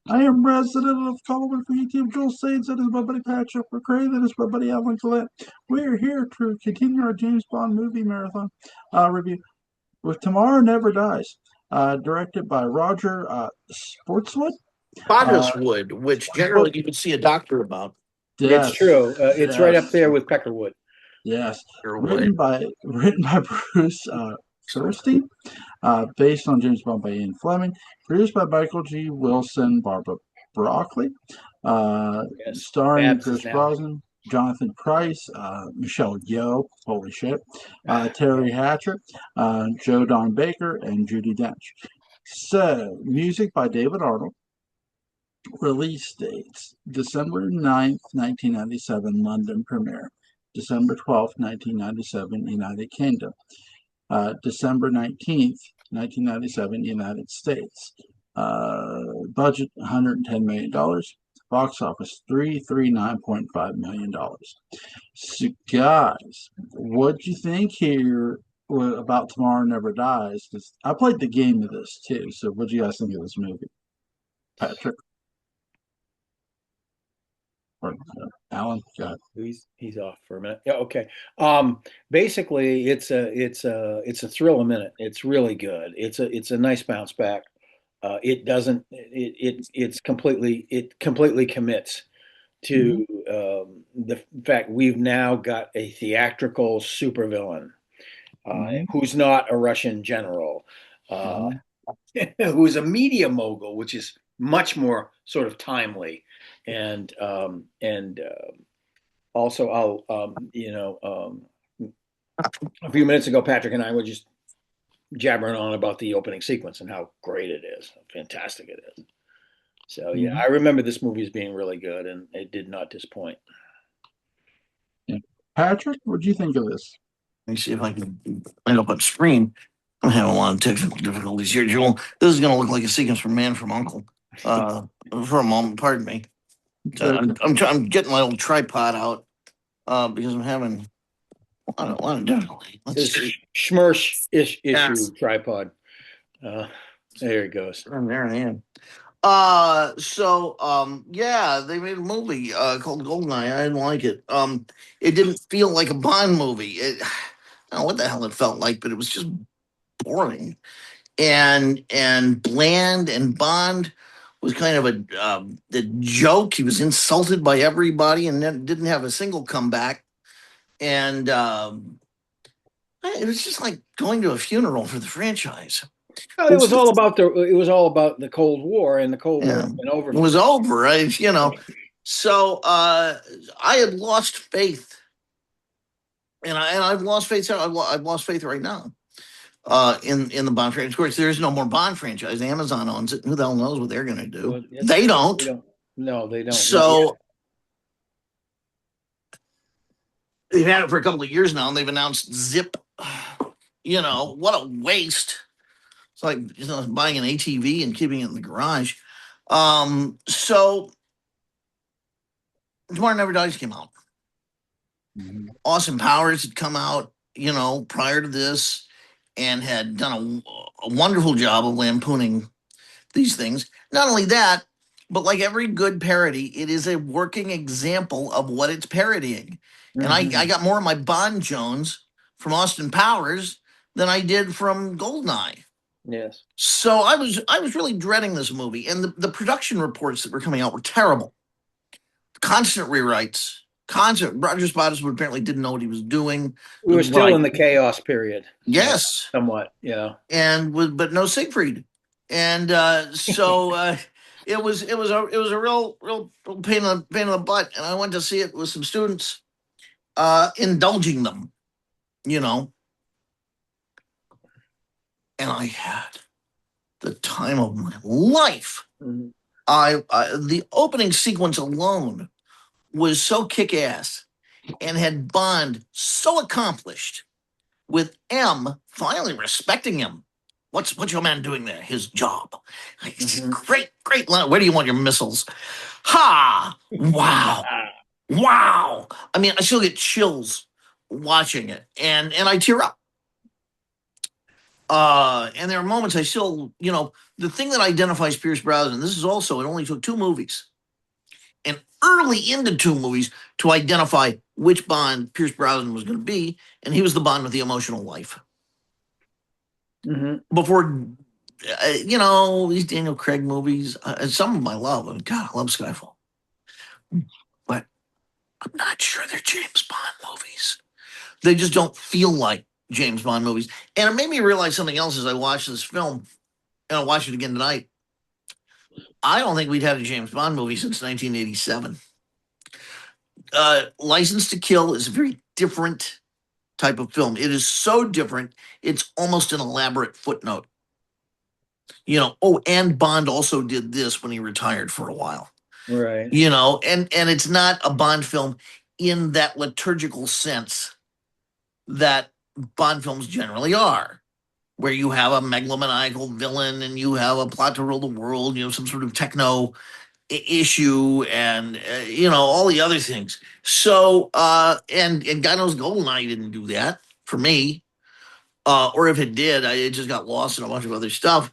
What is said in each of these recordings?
I am resident of Colorado for YouTube. Joel Saints. That is my buddy Patrick McCray. That is my buddy Alan Gallant. We are here to continue our James Bond movie marathon review with Tomorrow Never Dies, directed by Roger Sportswood. Uh, Wood, which Sportswood. generally you would see a doctor about. It's Yes, true. It's right up yes, there with Peckerwood. yes. Or what? Written by Bruce Silverstein, based on James Bond by Ian Fleming, produced by Michael G. Wilson, Barbara Broccoli, Yes. starring Babs is Pierce now. Brosnan, Jonathan Price, Michelle Yeoh, holy shit, Terry Hatcher, Joe Don Baker, and Judi Dench. So, music by David Arnold. Release dates December 9th, 1997, London premiere. December 12th, 1997, United Kingdom. December 19th, 1997, United States. Budget $110 million. Box office $339.5 million. So, guys, what do you think here about Tomorrow Never Dies? Because I played the game of this too. So, what do you guys think of this movie, Patrick? Or Alan? God. He's off for a minute. Yeah, okay. Basically, it's a thrill a minute. It's really good. It's a nice bounce back. It doesn't it completely commits to the fact we've now got a theatrical supervillain who's not a Russian general, who's a media mogul, which is much more sort of timely, and also a few minutes ago, Patrick and I were just jabbering on about the opening sequence and how great it is, how fantastic it is. So yeah, I remember this movie as being really good, and it did not disappoint. Yeah. Patrick, what do you think of this? Let me see if I can find up on screen. I'm having a lot of technical difficulties here, Joel. This is going to look like a sequence from Man from Uncle. For a moment, pardon me. I'm getting my old tripod out because I'm having a lot of difficulty. Let's see. Schmersh issue tripod. There it goes. And there I am. Yeah, they made a movie called Goldeneye. I didn't like it. It didn't feel like a Bond movie. I don't know what the hell it felt like, but it was just boring and bland. And Bond was kind of a joke. He was insulted by everybody and then didn't have a single comeback. And it was just like going to a funeral for the franchise. Well, it was all about the Cold War, and the Cold War had been over. It was over, right? You know. So I had lost faith, and I've lost faith. I've lost faith right now in the Bond franchise. Of course, there is no more Bond franchise. Amazon owns it. Who the hell knows what they're going to do? Well, they don't. No, they don't. So they've had it for a couple of years now, and they've announced Zip. You know, what a waste. It's like buying an ATV and keeping it in the garage. So Tomorrow Never Dies came out. Austin Powers had come out, prior to this and had done a wonderful job of lampooning these things. Not only that, but like every good parody, it is a working example of what it's parodying. And I got more of my Bond Jones from Austin Powers than I did from Goldeneye. Yes. So I was really dreading this movie, and the production reports that were coming out were terrible. Constant rewrites. Roger Spottiswoode apparently didn't know what he was doing. We were still in the chaos period. Yes, somewhat. Yeah, but no Siegfried, and so it was a real pain in the butt. And I went to see it with some students, indulging them, and I had the time of my life. The opening sequence alone was so kick-ass and had Bond so accomplished, with M finally respecting him. What's your man doing there? His job. Great line. Where do you want your missiles? Ha! Wow. Wow. I mean, I still get chills watching it, and I tear up. And there are moments I still, the thing that identifies Pierce Brosnan, this is also, it only took 2 movies and early into 2 movies to identify which Bond Pierce Brosnan was going to be. And he was the Bond with the emotional life. Mm-hmm. Before, these Daniel Craig movies, some of them I love. I mean, God, I love Skyfall. But I'm not sure they're James Bond movies. They just don't feel like James Bond movies. And it made me realize something else as I watched this film, and I'll watch it again tonight. I don't think we'd had a James Bond movie since 1987. License to Kill is a very different type of film. It is so different, it's almost an elaborate footnote. And Bond also did this when he retired for a while. Right. And it's not a Bond film in that liturgical sense that Bond films generally are, where you have a megalomaniacal villain and you have a plot to rule the world, some sort of techno issue and, all the other things. So, and God knows GoldenEye didn't do that for me. Or if it did, it just got lost in a bunch of other stuff.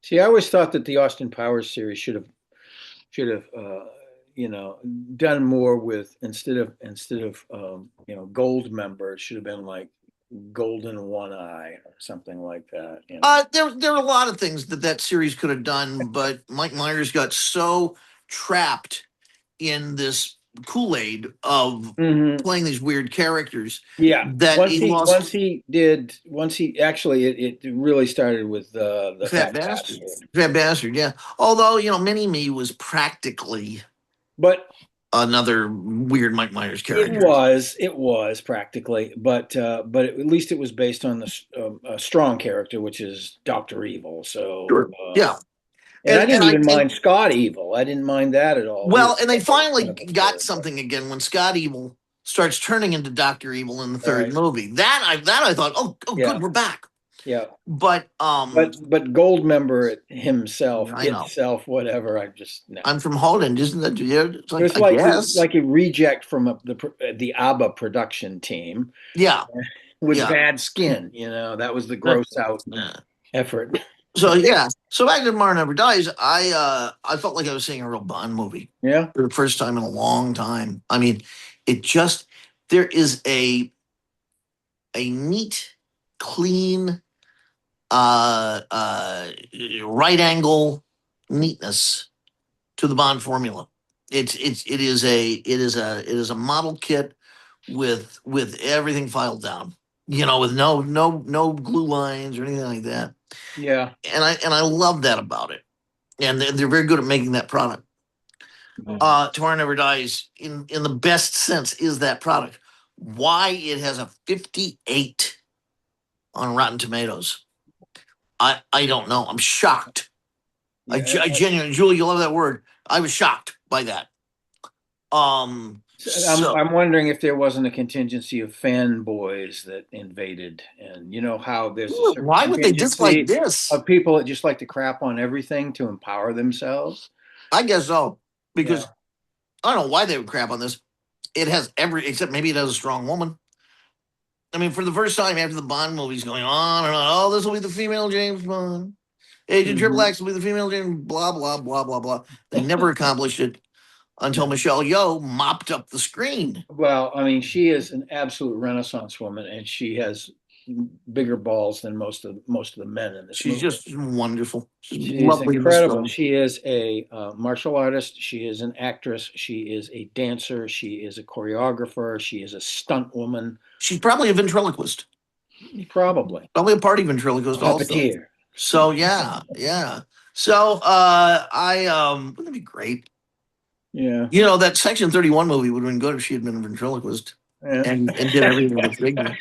See, I always thought that the Austin Powers series should have done more with instead of gold member, it should have been like golden one eye or something like that. There are a lot of things that series could have done, but Mike Myers got so trapped in this Kool-Aid of playing these weird characters. Yeah, that once he actually it really started with the Fat Bastard. Fat Bastard, yeah. Although Mini Me was practically, but another weird Mike Myers character. It was practically, but at least it was based on a strong character, which is Dr. Evil. So sure. Yeah. And I didn't even mind Scott Evil. I didn't mind that at all. Well, and they finally got something again when Scott Evil starts turning into Dr. Evil in the third movie. That I thought, oh yeah. Good, we're back. Yeah. But Goldmember himself, whatever. I'm from Holland, isn't that? It's like a reject from the ABBA production team. Yeah. With bad skin, that was the gross out effort. So back to Tomorrow Never Dies. I felt like I was seeing a real Bond movie. Yeah. For the first time in a long time. I mean, there is a neat, clean, right angle neatness to the Bond formula. It is a model kit with everything filed down. With no glue lines or anything like that. Yeah. And I love that about it. And they're very good at making that product. Tomorrow Never Dies, in the best sense, is that product. Why it has a 58 on Rotten Tomatoes, I don't know. I'm shocked. Yeah. I genuinely, Julie, you love that word. I was shocked by that. I'm wondering if there wasn't a contingency of fanboys that invaded, and how there's why would they dislike this? Of people that just like to crap on everything to empower themselves. I guess so, because I don't know why they would crap on this. It has except maybe it has a strong woman. I mean, for the first time after the Bond movies going on and on, oh, this will be the female James Bond. Agent Triple X will be the female James, blah, blah, blah, blah, blah. They never accomplished it until Michelle Yeoh mopped up the screen. Well, I mean, she is an absolute Renaissance woman, and she has bigger balls than most of the men in this movie. She's just wonderful. She's incredible. She is a martial artist. She is an actress. She is a dancer. She is a choreographer. She is a stunt woman. She's probably a ventriloquist. Probably a party ventriloquist also. So yeah. So wouldn't it be great? Yeah. That Section 31 movie would have been good if she had been a ventriloquist and did everything with figure.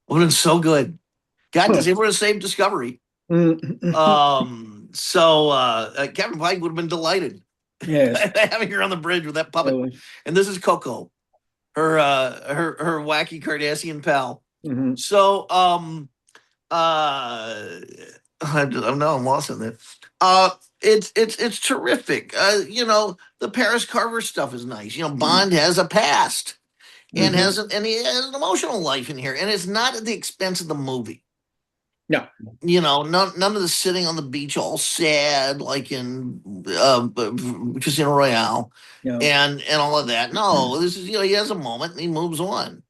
Would have been so good. God, because it would have saved Discovery. So Kevin Pike would have been delighted. Yes. Having her on the bridge with that puppet. Really? And this is Coco, her wacky Cardassian pal. Mm-hmm. So I'm lost in that. It's terrific. The Paris Carver stuff is nice. Bond has a past and he has an emotional life in here, and it's not at the expense of the movie. No. None of the sitting on the beach all sad like in Casino Royale No. and all of that. No, this is he has a moment and he moves on.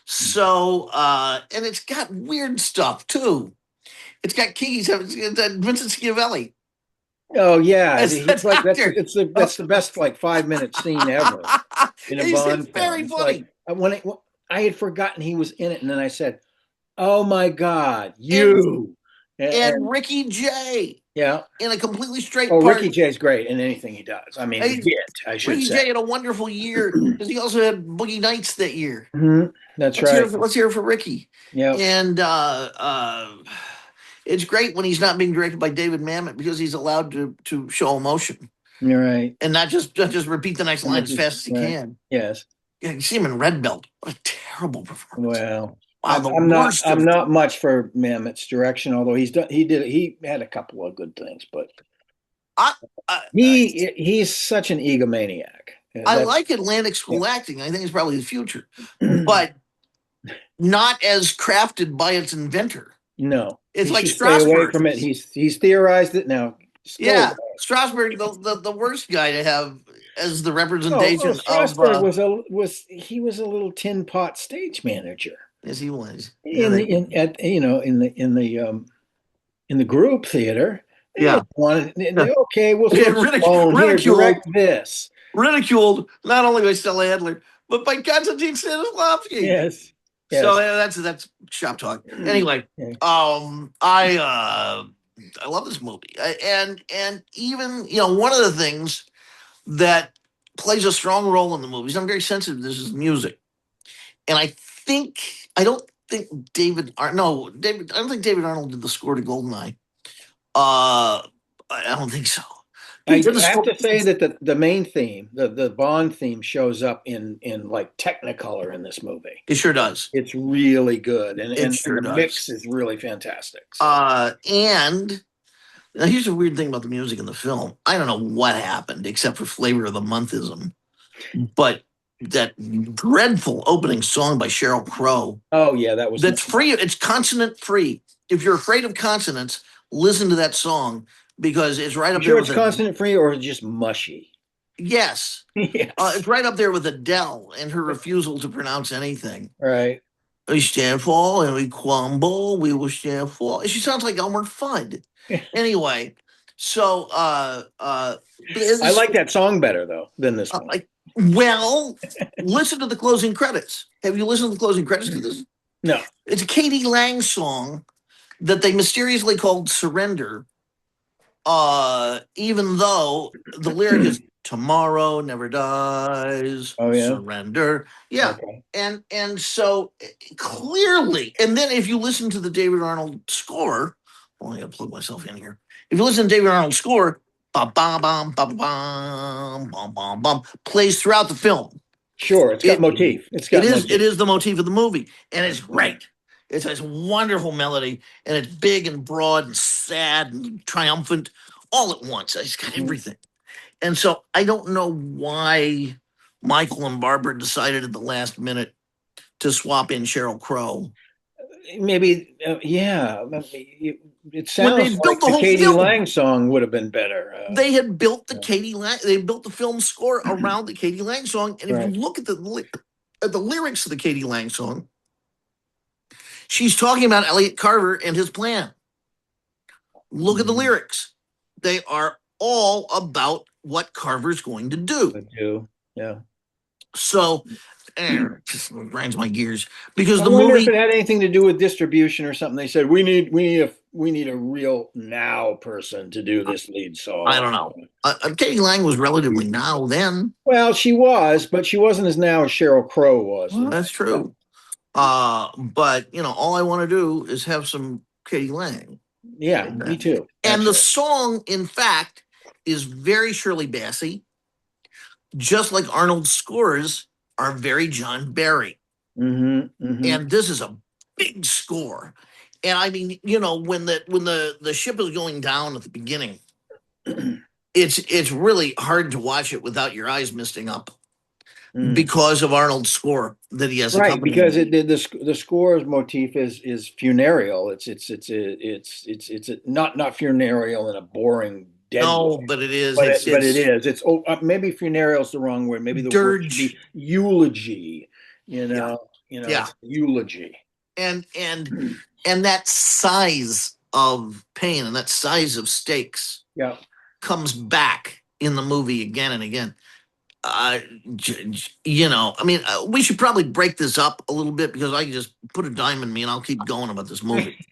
So and it's got weird stuff too. It's got Kiki's it's got Vincent Schiavelli Oh yeah, as the he's like doctor. that's the best like 5 minute scene ever in a It's Bond film. very It's funny. like when I had forgotten he was in it, and then I said, "Oh my God, And you!" And Ricky Jay yeah, in a completely straight oh, Ricky part. Jay's great in anything he does. I mean, Hey, I should Ricky say. Jay had a wonderful year because he also had Boogie Nights that year. Mhm. That's right. Let's hear it for Ricky. Yeah, And it's great when he's not being directed by David Mamet because he's allowed to show emotion you're right. and not just repeat the next line as fast as he Right. can. Yes. Yeah, you see him in Red Belt. What a terrible performance. Well, Wow, the I'm not. worst I'm of not much for Mamet's direction, although he had a couple of good things, but I, I he's such an egomaniac. I That's like Atlantic school acting. I think it's probably the future, but not as crafted by its inventor. no. It's He like should stay away Strasberg. from it. He's theorized it now. Yeah, Strasberg, the worst guy to have as the representation of. Strasberg was a little tin pot stage manager Yes, he was. in the in the group theater. Yeah. Okay, we'll Yeah, switch phone here. ridiculed. Direct this. Ridiculed not only by Stella Adler but by Konstantin Stanislavski. Yes. So that's shop talk. Anyway, Okay. I love this movie, and even one of the things that plays a strong role in the movies. I'm very sensitive to this is music, and I don't think I don't think David Arnold did the score to Goldeneye. I don't think so. I have to say that the main theme, the Bond theme, shows up in like Technicolor in this movie. It sure does. It's really good, and sure the does. mix is really fantastic. And now here's the weird thing about the music in the film. I don't know what happened except for flavor of the monthism, but that dreadful opening song by Sheryl Crow. Oh yeah, that's free. It's consonant free. If you're afraid of consonants, listen to that song because it's right up there. It's consonant free or just mushy. Yes. Yes. It's right up there with Adele and her refusal to pronounce anything. Right. We stand fall and we crumble. We will stand fall. She sounds like Elmer Fudd. Anyway, so I like that song better though than this one. Well, listen to the closing credits. Have you listened to the closing credits to this? No. It's a Katie Lang song that they mysteriously called Surrender, even though the lyric is tomorrow never dies. Oh, yeah? Surrender. Yeah. Okay. And so clearly, and then if you listen to the David Arnold score, I gotta plug myself in here. If you listen to David Arnold's score, ba bam bam ba bam bam bam bam plays throughout the film. Sure, it's got motif. It is the motif of the movie, and it's great. It's a wonderful melody, and it's big and broad and sad and triumphant all at once. It's got everything. And so I don't know why Michael and Barbara decided at the last minute to swap in Sheryl Crow. Maybe, yeah. It sounds like the Katie Lang song would have been better. They had built the Katie Lang. They built the film score around the Katie Lang song, and if you look at the lyrics of the Katie Lang song, she's talking about Elliot Carver and his plan. Look at the lyrics; they are all about what Carver's going to do. Yeah. So. Just grinds my gears because I wonder if it had anything to do with distribution or something. They said we need a real now person to do this lead song. I don't know. Katie Lang was relatively now then. Well, she was, but she wasn't as now as Sheryl Crow was. Well, that's true. But all I want to do is have some Katie Lang. Yeah, me too. And the song, in fact, is very Shirley Bassey, just like Arnold's scores are very John Barry. And this is a big score. And I mean, when the ship is going down at the beginning, it's really hard to watch it without your eyes misting up. because of Arnold's score that he has Right, accompanied. because the score's motif is funereal. It's not funereal in a boring dead No, way, but it is. but It's it is. It's maybe funereal is the wrong word. Maybe the word should dirge. be eulogy. Yeah. It's eulogy. And that size of pain and that size of stakes Yeah. comes back in the movie again and again. I mean, we should probably break this up a little bit because I can just put a dime in me and I'll keep going about this movie.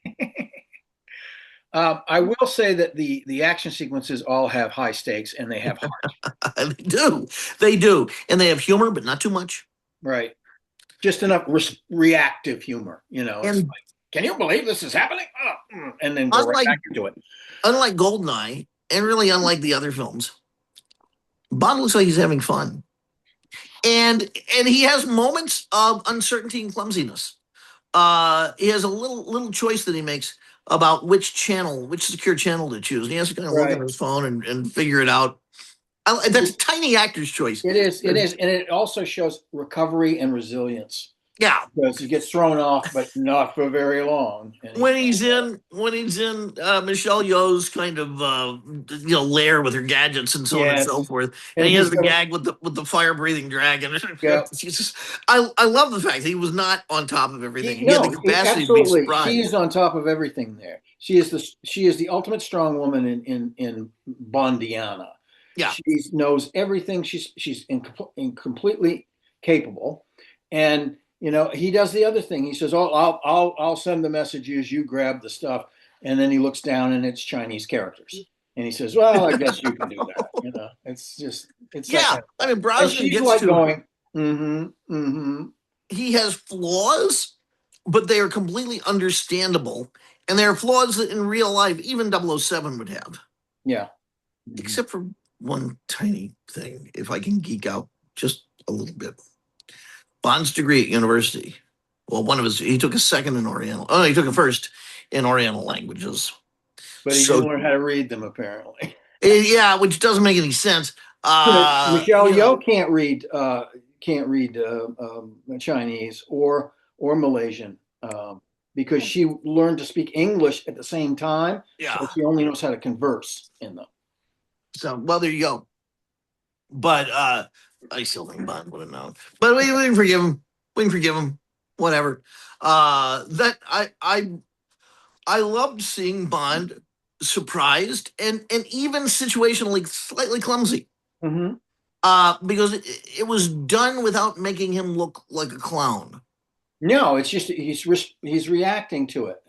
I will say that the action sequences all have high stakes and they have heart. They do, and they have humor, but not too much. Right, just enough reactive humor. It's And like, can you believe this is happening? And then go right back into it. Unlike Goldeneye, and really unlike the other films, Bond looks like he's having fun. And he has moments of uncertainty and clumsiness. He has a little choice that he makes about which secure channel to choose. And he has to kind of look at his phone and figure it out. That's a tiny actor's choice. It is. And it also shows recovery and resilience. Yeah, because he gets thrown off, but not for very long. When he's in Michelle Yeoh's kind of lair with her gadgets and so on and so forth, and he has the gag with the fire breathing dragon. Yeah. I love the fact that he was not on top of everything. He had the capacity to be surprised. She is on top of everything there. She is the ultimate strong woman in Bondiana. Yeah, she knows everything. She's completely capable, and he does the other thing. He says, "Oh, I'll send the messages. You grab the stuff." And then he looks down, and it's Chinese characters. And he says, "Well, I guess you can do that." It's yeah. I mean, Brosnan gets like going. He has flaws, but they are completely understandable, and they are flaws that in real life even 007 would have. Yeah, except for one tiny thing. If I can geek out just a little bit. Bond's degree at university. Well, he took a second in Oriental. Oh, he took a first in Oriental languages. But he didn't learn how to read them, apparently. Yeah, which doesn't make any sense. Michelle Yeoh can't read Chinese or Malaysian because she learned to speak English at the same time. Yeah. So she only knows how to converse in them. So, well, there you go. But I still think Bond would have known. But we can forgive him. We can forgive him. Whatever. That I loved seeing Bond surprised and even situationally slightly clumsy. Because it was done without making him look like a clown. No, it's just he's reacting to it.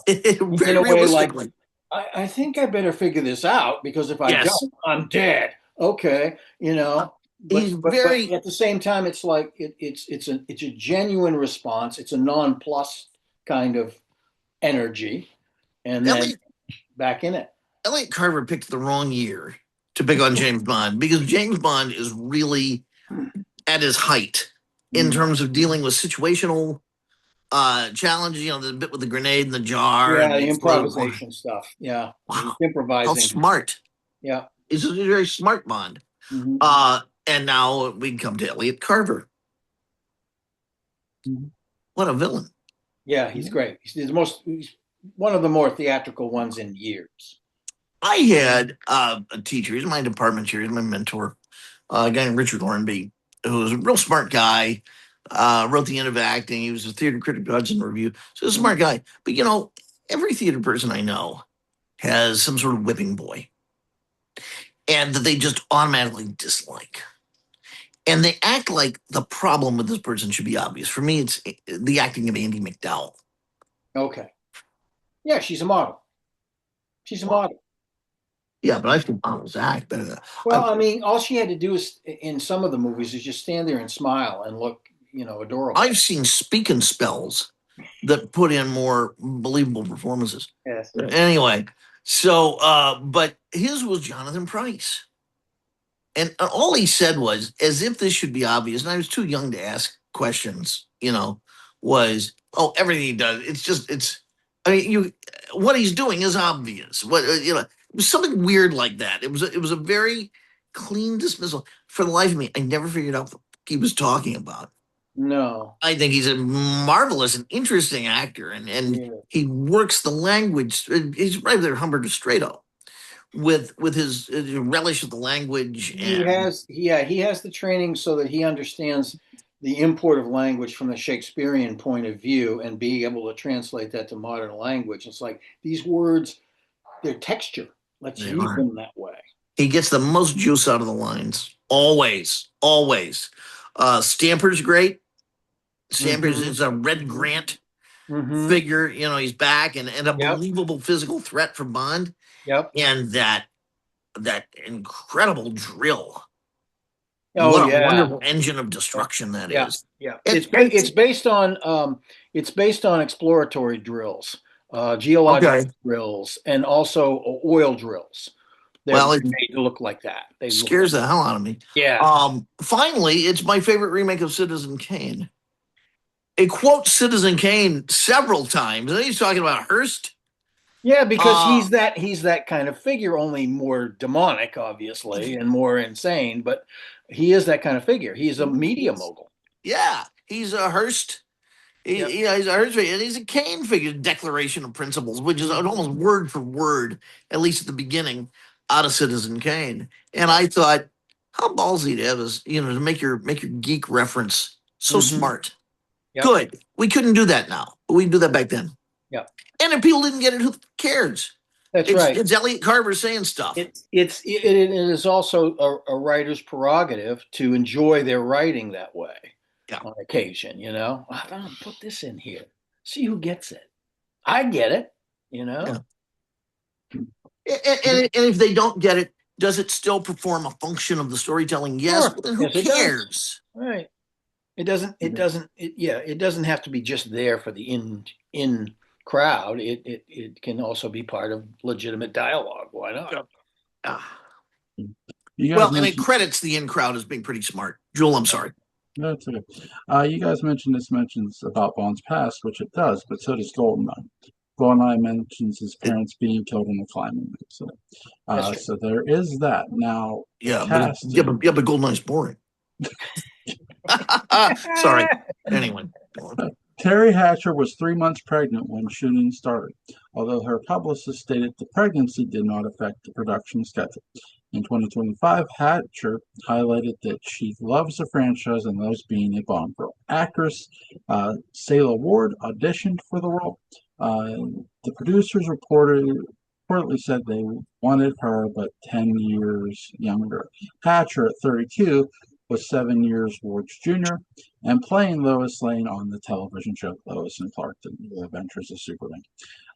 Very realistically. I think I better figure this out because if I don't, I'm dead. Okay, But at the same time, it's like it's a genuine response. It's a non-plus kind of energy, and then back in it. Elliot Carver picked the wrong year to pick on James Bond because James Bond is really at his height in terms of dealing with situational challenges. The bit with the grenade in the jar. Yeah, the improvisation stuff. Yeah, wow. Improvising. How smart. Yeah, he's a very smart Bond. And now we come to Elliot Carver. What a villain! Yeah, he's great. He's one of the more theatrical ones in years. I had a teacher. He's my department chair. He's my mentor. A guy named Richard Hornby, who was a real smart guy. Wrote the end of acting. He was a theater critic at Hudson Review. So he's a smart guy. But every theater person I know has some sort of whipping boy, and that they just automatically dislike. And they act like the problem with this person should be obvious. For me, it's the acting of Andie MacDowell. Okay. Yeah, she's a model. She's a model. Yeah, but I think models act better. Well, I mean, all she had to do is, in some of the movies, is just stand there and smile and look, adorable. I've seen speaking spells that put in more believable performances. Yes. Anyway, so, but his was Jonathan Pryce. And all he said was, as if this should be obvious, and I was too young to ask questions, was, everything he does, what he's doing is obvious. It was something weird like that. It was a very clean dismissal. For the life of me, I never figured out he was talking about. No. I think he's a marvelous and interesting actor, and Yeah. he works the language. He's right there, Humberto Strato, with his relish of the language. He has the training so that he understands the import of language from the Shakespearean point of view and being able to translate that to modern language. It's like these words, their texture. Let's They use are. them that way. He gets the most juice out of the lines. Always, always. Stamper's great. Stamper's is a Red Grant figure. You know, he's back and a Yep. believable physical threat for Bond. Yep. And that incredible drill. Oh, what a yeah. wonderful engine of destruction that is. Yeah. It's based on exploratory drills, geological drills, and also oil drills. Well, it made to look like that. They scares the hell out of me. Yeah. Finally, it's my favorite remake of Citizen Kane. It quotes Citizen Kane several times. And he's talking about Hearst. Yeah, because he's that kind of figure, only more demonic, obviously, and more insane. But he is that kind of figure. He's a media mogul. Yeah, he's a Hearst. Yep. He's a Hearst figure, and he's a Kane figure. Declaration of Principles, which is almost word for word, at least at the beginning, out of Citizen Kane. And I thought, how ballsy to have is, to make your geek reference so smart. Yep. Good. We couldn't do that now, but we can do that back then. Yeah. And if people didn't get it, who cares? That's right. It's Elliot Carver saying stuff. It is also a writer's prerogative to enjoy their writing that way. Yeah. On occasion, I'm gonna put this in here. See who gets it. I get it. Yeah. And if they don't get it, does it still perform a function of the storytelling? Yes. Sure. But then who cares? Right. It doesn't have to be just there for the in crowd. It can also be part of legitimate dialogue. Why not? And it credits the in crowd as being pretty smart. Jewel, I'm sorry. That's okay. You guys mentions about Bond's past, which it does, but so does GoldenEye. GoldenEye mentions his parents being killed in the climbing accident. So there is that. Now, but GoldenEye's boring. Sorry. Anyway. Terry Hatcher was 3 months pregnant when shooting started, although her publicist stated the pregnancy did not affect the production schedule. In 2025, Hatcher highlighted that she loves the franchise and loves being a Bond girl. Actress Sayla Ward auditioned for the role. The producers reportedly said they wanted her, but 10 years younger. Hatcher, at 32, was 7 years Ward's junior, and playing Lois Lane on the television show Lois and Clark: The Adventures of Superman.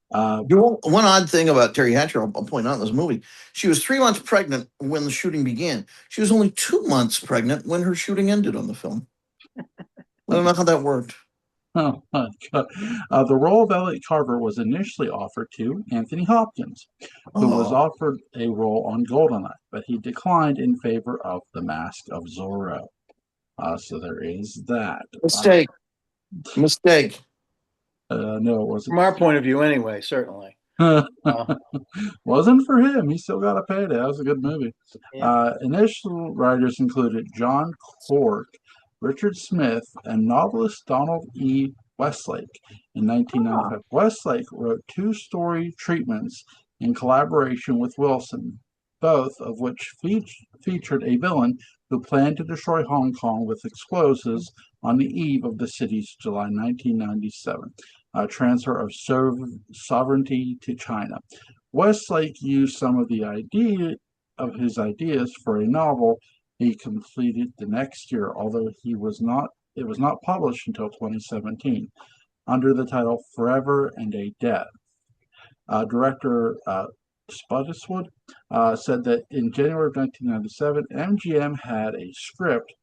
One odd thing about Terry Hatcher, I'll point out in this movie, she was 3 months pregnant when the shooting began. She was only 2 months pregnant when her shooting ended on the film. I don't know how that worked. Oh my God. The role of Elliot Carver was initially offered to Anthony Hopkins, who was offered a role on GoldenEye, but he declined in favor of The Mask of Zorro. So there is that. Mistake. No, it wasn't. From our point of view, anyway, certainly. Wasn't for him. He still got a payday. That was a good movie. Yeah. Initial writers included John Cork, Richard Smith, and novelist Donald E. Westlake. In 1995, Westlake wrote 2 story treatments in collaboration with Wilson, both of which featured a villain who planned to destroy Hong Kong with explosives on the eve of the city's July 1997 transfer of sovereignty to China. Westlake used some of his ideas for a novel he completed the next year, although it was not published until 2017, under the title Forever and a Death. Director Spottiswoode said that in January of 1997, MGM had a script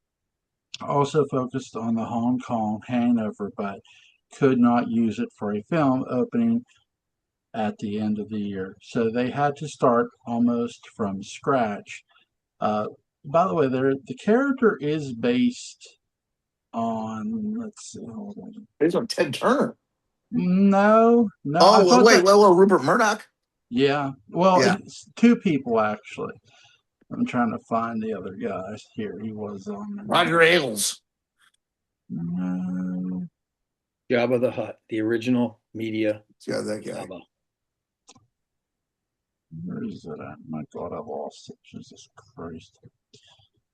also focused on the Hong Kong hangover, but could not use it for a film opening at the end of the year. So they had to start almost from scratch. By the way, the character is based on, let's see, hold on. Based on Ted Turner. No. Oh, Rupert Murdoch. Yeah. Well, It's 2 people, actually. I'm trying to find the other guys here. He was on. Roger Ailes. No. Jabba the Hutt, the original media Yeah, that guy. Jabba. Where is it at? My God, I lost it. Jesus Christ.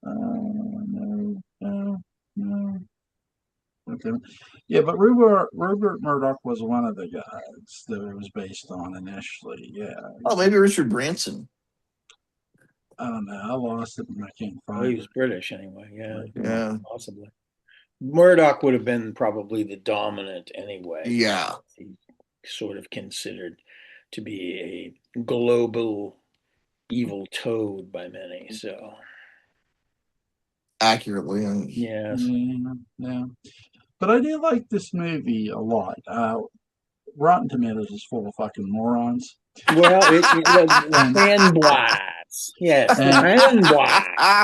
No, no, no. Okay. Yeah, but Rupert Murdoch was one of the guys that it was based on initially. Yeah. Oh, maybe Richard Branson. I don't know. I lost it and I can't Oh, find he it. was British anyway. Yeah, Yeah. possibly. Murdoch would have been probably the dominant anyway. Yeah. He's sort of considered to be a global evil toad by many. So Accurately. yes. Yeah. But I do like this movie a lot. Rotten Tomatoes is full of fucking morons. Well, the sandblasts. Yes, the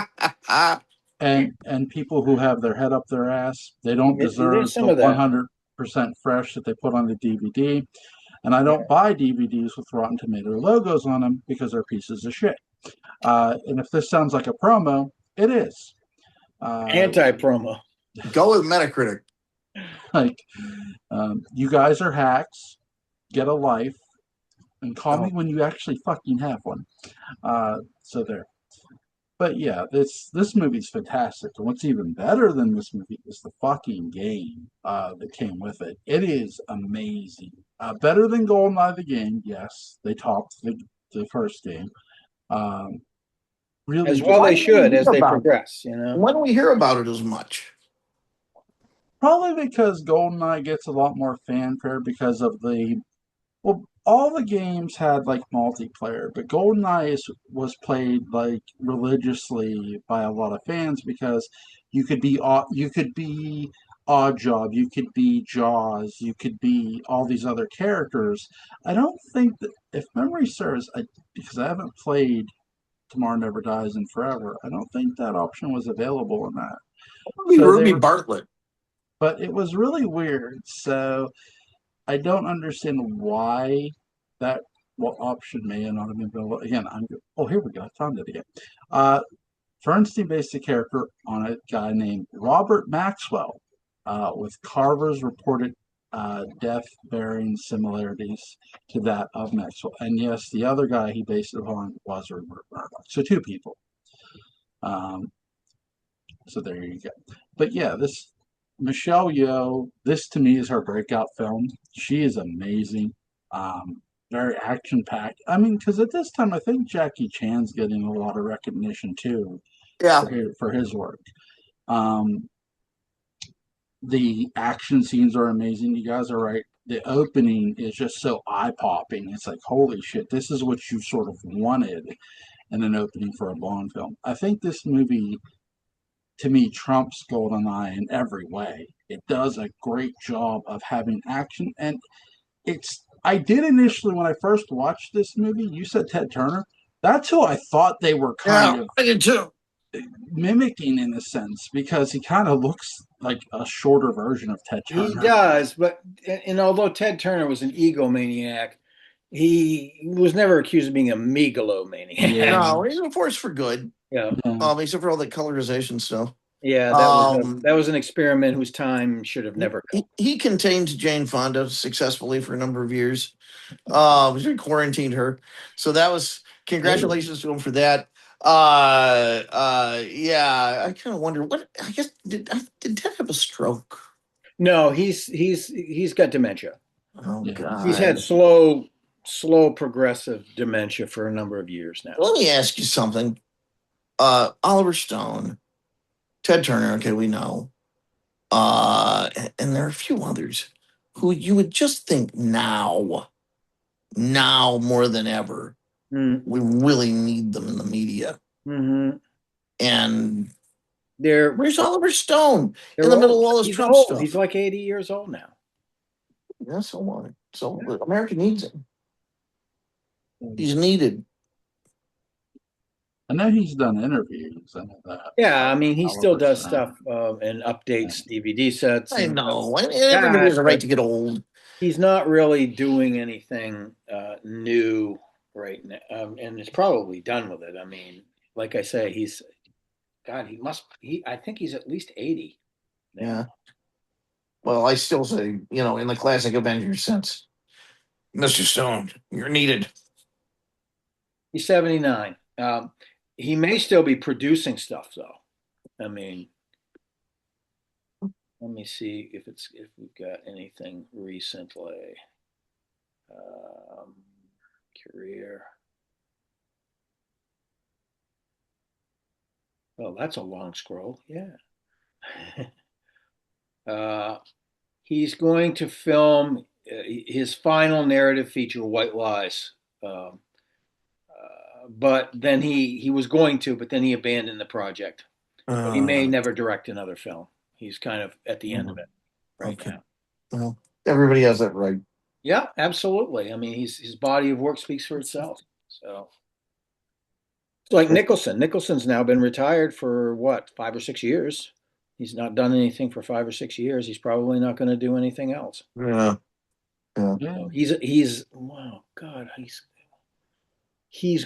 sandblasts. And people who have their head up their ass, they don't deserve There's some the of that. 100% fresh that they put on the DVD. And I don't buy DVDs with Rotten Tomato logos on them because they're pieces of shit. And if this sounds like a promo, it is. Anti-promo. Go with Metacritic. Like, you guys are hacks. Get a life. And call me when you actually fucking have one. So there. But yeah, this movie's fantastic. And what's even better than this movie is the fucking game that came with it. It is amazing. Better than GoldenEye the game, yes. They topped the first game. Really, As well they should as they about progress, you know. When do we hear about it as much? probably because GoldenEye gets a lot more fanfare because of all the games had like multiplayer, but GoldenEye was played like religiously by a lot of fans because you could be Oddjob, you could be Jaws, you could be all these other characters. I don't think that, if memory serves, because I haven't played Tomorrow Never Dies and Forever, I don't think that option was available in that. So Ruby Bartlett. But it was really weird. So I don't understand why that option may not have been available. Again, here we go. I found it again. Fernstein based the character on a guy named Robert Maxwell, with Carver's reported death bearing similarities to that of Maxwell. And yes, the other guy he based it on was Rupert Murdoch. So two people. So there you go. But yeah, this Michelle Yeoh, this to me is her breakout film. She is amazing. Very action packed. I mean, because at this time, I think Jackie Chan's getting a lot of recognition too. Yeah. For his work. The action scenes are amazing. You guys are right. The opening is just so eye popping. It's like, holy shit, this is what you sort of wanted in an opening for a Bond film. I think this movie, to me, trumps GoldenEye in every way. It does a great job of having action, and I did initially when I first watched this movie. You said Ted Turner. That's who I thought they were kind of I did too. mimicking in a sense because he kind of looks like a shorter version of Ted Turner. He does, but and although Ted Turner was an egomaniac, he was never accused of being a megalomaniac. Yeah. No, he's a force for good. Yeah. Except for all the colorization stuff. Yeah, that was an experiment whose time should have never come. He contained Jane Fonda successfully for a number of years. He quarantined her, so that was congratulations to him for that. Yeah, I kind of wonder what. I guess did Ted have a stroke? No, he's got dementia. Oh God, he's had slow progressive dementia for a number of years now. Let me ask you something. Oliver Stone, Ted Turner, okay, we know. And there are a few others who you would just think now more than ever, we really need them in the media. Mm-hmm. And where's Oliver Stone in the old. middle of all this Trump stuff? He's like 80 years old now. Yeah, so what? So America needs him. He's needed. I know he's done interviews and all that. Yeah, I mean, he still does stuff and updates DVD sets. I know. Everybody has a right to get old. He's not really doing anything new right now, and it's probably done with it. I mean, like I say, I think he's at least 80 now. Yeah. Well, I still say, in the classic Avengers sense, Mr. Stone, you're needed. He's 79. He may still be producing stuff though. I mean, let me see if we've got anything recently. Career. Oh, that's a long scroll. Yeah. He's going to film his final narrative feature, White Lies. But then he was going to, but then he abandoned the project. So he may never direct another film. He's kind of at the end of it right now. Well, everybody has that right. Yeah, absolutely. I mean, his body of work speaks for itself. So it's like Nicholson. Nicholson's now been retired for what, 5 or 6 years. He's not done anything for 5 or 6 years. He's probably not going to do anything else. Yeah. So he's wow, God, he's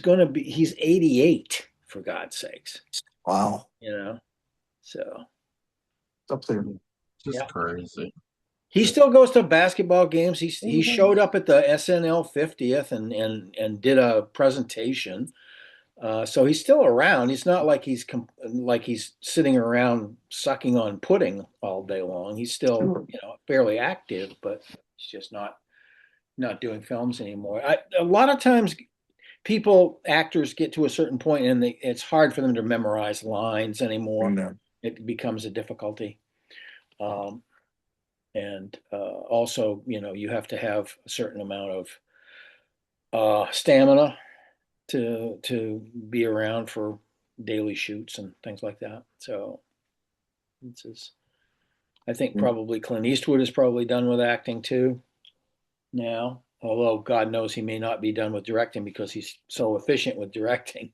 88 for God's sakes. Wow. So It's up there. Just crazy. he still goes to basketball games. He showed up at the SNL 50th and did a presentation. So he's still around. He's not like he's sitting around sucking on pudding all day long. He's still fairly active, but he's just not doing films anymore. A lot of times actors get to a certain point and it's hard for them to memorize lines anymore. No. It becomes a difficulty. And also, you have to have a certain amount of stamina to be around for daily shoots and things like that. So I think probably Clint Eastwood is probably done with acting too now. Although God knows he may not be done with directing because he's so efficient with directing.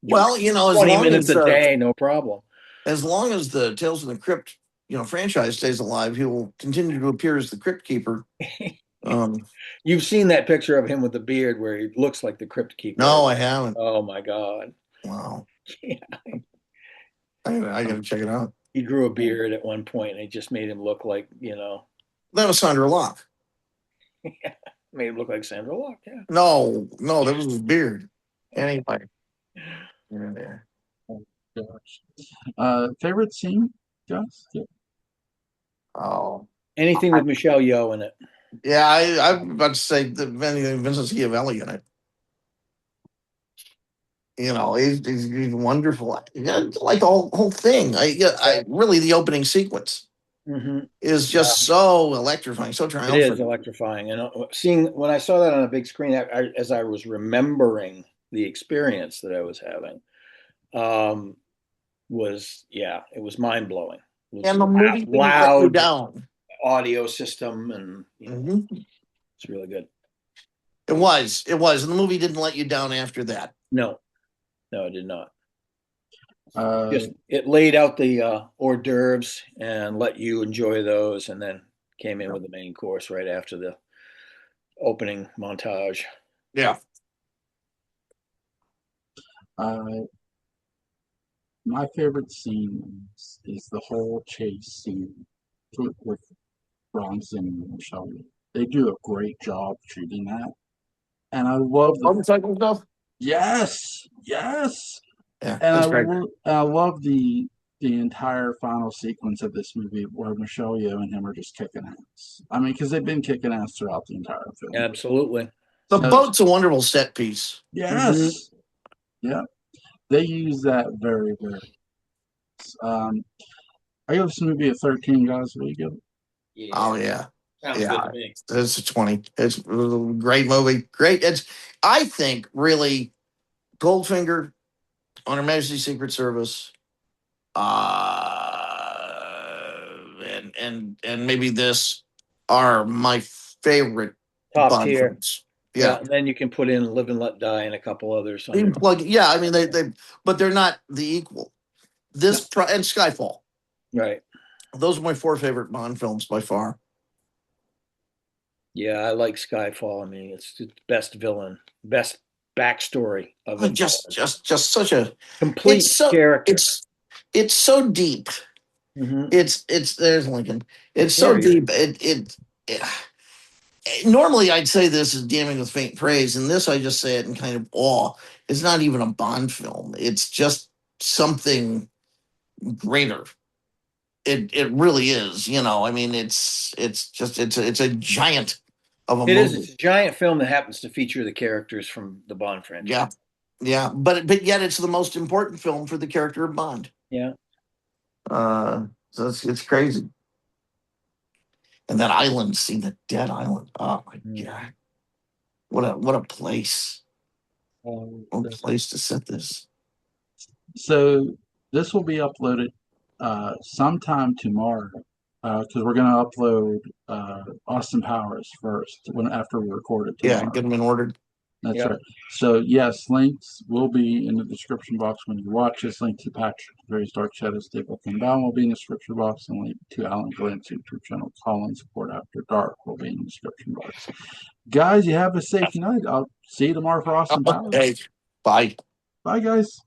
Well, as 20 long minutes as a day, no problem. as long as the Tales from the Crypt, franchise stays alive, he will continue to appear as the Crypt Keeper. You've seen that picture of him with the beard where he looks like the Crypt Keeper. No, I haven't. Oh my God. Wow. Yeah. I gotta check it out. He grew a beard at one point and it just made him look like, That was Sandra Locke. Yeah, made him look like Sandra Locke. Yeah. No, that was his beard. Anyway. Yeah. Oh, gosh. Favorite scene, Gus? Yeah. Oh. Anything with Michelle Yeoh in it. Yeah, I'm about to say the Vincent Schiavelli in it. He's wonderful. Yeah, like the whole thing. Really the opening sequence is just so electrifying, so triumphant. It is electrifying, and when I saw that on a big screen, as I was remembering the experience that I was having, it was mind blowing. And the movie didn't let you down. Audio system, and it's really good. It was, and the movie didn't let you down after that. No, it did not. It laid out the hors d'oeuvres and let you enjoy those, and then came in with the main course right after the opening montage. Yeah. My favorite scene is the whole chase scene with Bronson and Michelle. They do a great job shooting that, and I love the motorcycle stuff. Yes. Yeah, and I love the entire final sequence of this movie where Michelle Yeoh and him are just kicking ass. I mean, because they've been kicking ass throughout the entire film. Absolutely. The boat's a wonderful set piece. Yes. Yeah. They use that very, very. I give this movie a 13, guys. What do you give it? Yeah. Oh yeah. Sounds good to me. It's a 20. It's a great movie. Great. I think really Goldfinger, On Her Majesty's Secret Service, and maybe this are my favorite top Bond tier. films. Yeah, and then you can put in Live and Let Die and a couple others. I mean, but they're not the equal. And Skyfall. Right. Those are my 4 favorite Bond films by far. Yeah, I like Skyfall. I mean, it's the best villain, best backstory of Oh, him. just such a Complete character. It's so deep. Mhm. It's there's Lincoln. It's so There he is. deep. It normally I'd say this is damning with faint praise, and this I just say it in kind of awe. It's not even a Bond film. It's just something greater. It really is. You know, I mean, it's a giant of a It is. movie. It's a giant film that happens to feature the characters from the Bond franchise. Yeah, yeah, but yet it's the most important film for the character of Bond. Yeah. So it's crazy. And that island, see the dead island. Oh my God. What a place. What a place to set this. So this will be uploaded sometime tomorrow because we're going to upload Austin Powers first after we record it tomorrow. Yeah, get them in order. That's right. So yes, links will be in the description box when you watch this. Link to Patrick Various Dark Shadows Staple Came Down will be in the description box, and link to Alan Gallant's YouTube channel, Colin Support After Dark, will be in the description box. Guys, you have a safe night. I'll see you tomorrow for Austin Powers. Okay. Bye. Bye, guys.